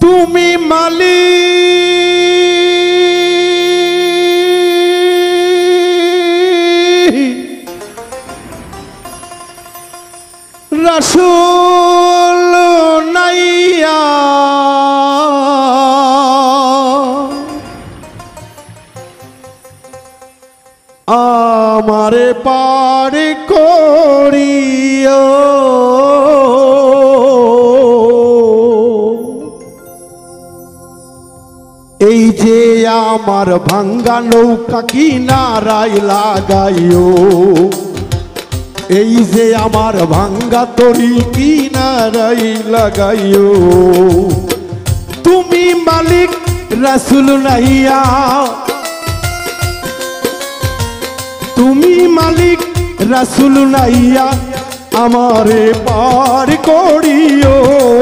তুমি মালিক রাসূল নাইয়া আমারে পার করিও এই যে আমার ভাঙ্গা নৌকা কিনারায় লাগাইও এই যে আমার ভাঙ্গা তরি কিনারায় লাগাইও তুমি মালিক রাসূল নাইয়া তুমি মালিক রাসূল নাইয়া আমারে পার করিও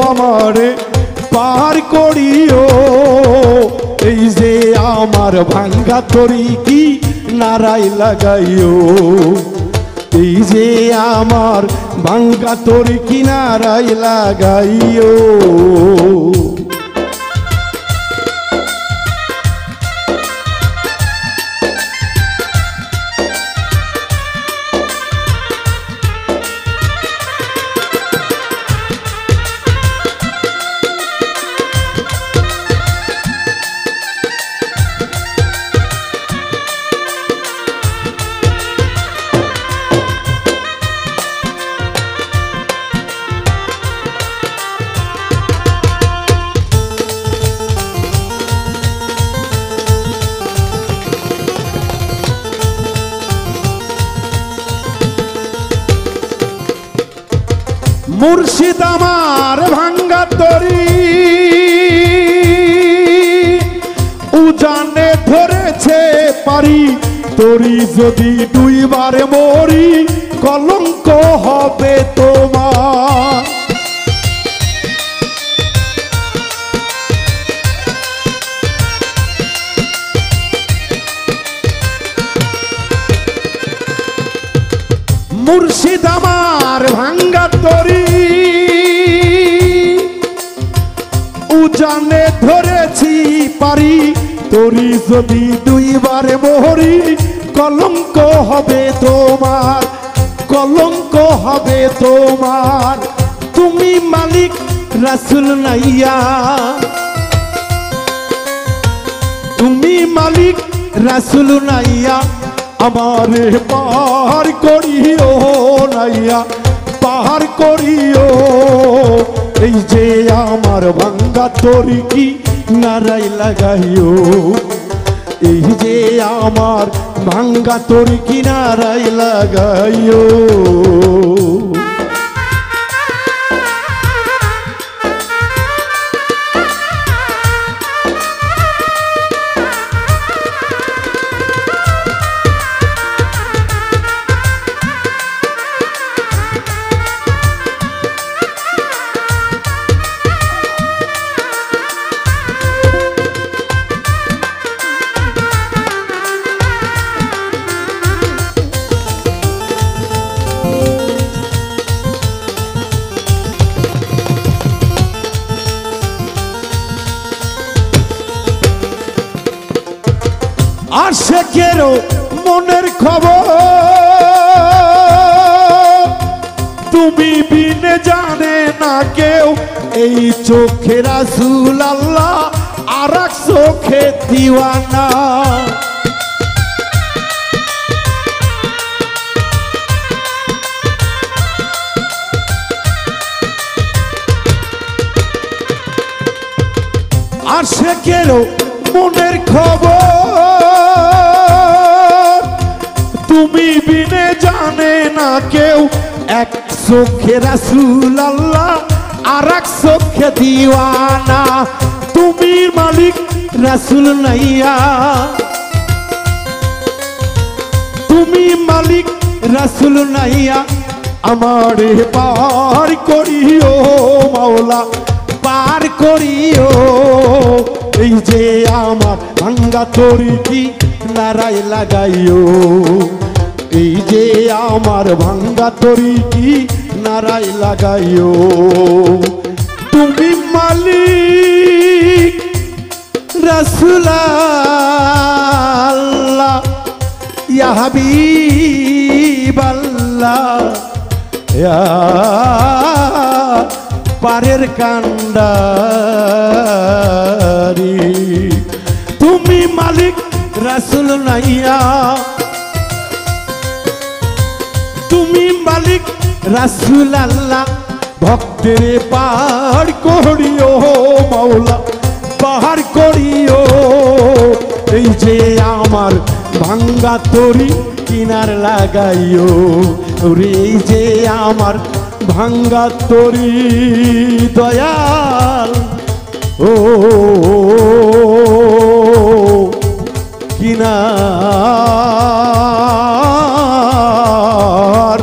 আমারে পার করিও এই যে আমার ভাঙ্গা তরি কি নারাই লাগাইও এই যে আমার ভাঙ্গা তরি কি নারাই লাগাইও মুর্শিদ আমার ভাঙ্গা তরি উজানে ধরেছে পারি তরি যদি দুইবারে মরি কলঙ্ক হবে তোমার মুর্শিদ আমার ভাঙ্গা তরি উজানে ধরেছি পারি তরি যদি দুইবারে মরি কলঙ্ক হবে তোমার কলঙ্ক হবে তোমার তুমি মালিক রাসূল নাইয়া তুমি মালিক রাসূল নাইয়া আমারে পার করিও নাইয়া পার করিও এই যে আমার ভাঙ্গা তরি কি নারাই লাগাইও এই যে আমার ভাঙ্গা তরি কি নারাই লাগাইও আশেকেরও মনের খবর তুমি বিনে জানে না কেউ এই চোখে রাসূল আল্লাহ আর এক চোখে দিওয়ানা আশেকেরও মনের খবর তুমি বিনে জানে না কেউ এক চোখে রাসূল আল্লাহ আর এক চোখে দিওয়ানা তুমি মালিক রাসূল নাইয়া তুমি মালিক রাসূল নাইয়া আমারে পার করিও মাওলা পার করিও এই যে আমার ভাঙ্গা তরি কি নারাই লাগাইও এই যে আমার ভাঙ্গা তরি কি নারাই লাগাইও তুমি মালিক রাসূল আল্লাহ ইয়া হাবিব আল্লাহ ইয়া পারের কান্ডারি তুমি মালিক রাসূল নাইয়া তুমি মালিক রাসূল আল্লাহ ভক্তের পাহাড় করিও মাওলা পাহাড় করিও এই যে আমার ভাঙ্গা তরি কিনার লাগাইও ওরে এই যে আমার ভাঙ্গা তরি দয়াল ও কিনার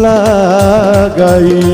লাগাইও